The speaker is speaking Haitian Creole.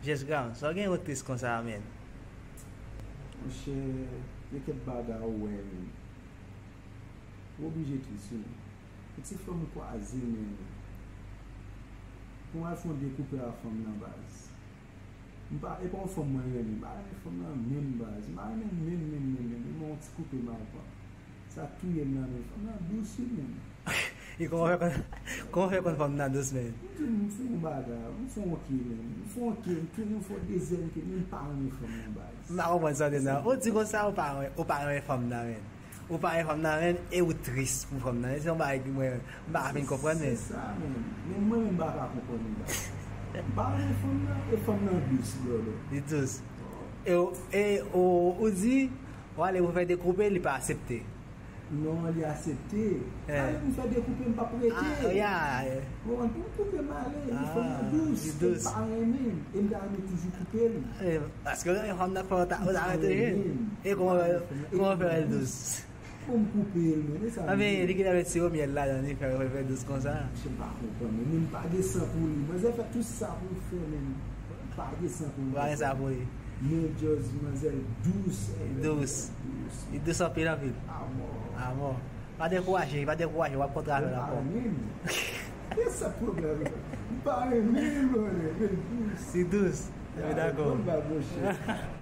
Gexgram, só gen outris kon sa men. Monshe, ye ket bagay ouwe men. Oblige tris yo. Et se fòm kwa aze men. Pou an fòn dekoupe a fòm nan baz. Mpa e pon fòm mwen men. Mpa an fòm nan men baz. Mpa an men. Mwen ti koupe man pa. Sa tou yen nan men. Fòm nan dous men. E kon fè kon fòm nan dous men? Mwen fòm bagay. Mwen fòm ok men. Mwen fòm ok. Mwen fòm dezen ke mwen pa an fòm nan baz. Mpa an mwen sa den nan. O di kon sa ou pa an fòm nan men? Ou pa an fòm nan men e ou tris pou fòm nan. Se yon ba mwen ba a fin kompren men? Se sa men. Men mwen men ba a kompren men. Ba an fòm nan dous bro. Di dous. E ou di wale ou fè dekoupe li pa asepte? Non, li asepte. Ale mwen fè dekoupe mpa prete. Ya. Bon, mwen koupe male. Li fòm nan dous. Dous. Pa an men. E mda ane toujou koupe li. Aske yon fòm nan fòm ta ou ta ane gen. E kon fè el dous? Kon koupe li men. A men, li ki la met si ou miel la dan ni fè dous kon sa? Je pa kompon men. Mwen pa desan pou li. Mwen zè fè tout sa pou fè men. Pa desan pou li. Wane sa pou li? Men jòz mwen zè dous. Dous. I dous apil apil? Amor. Pa dekouache, wap kontra fè la pou. E sa problem. Pa men, Si dous. E mi dako. Kon ba bòche.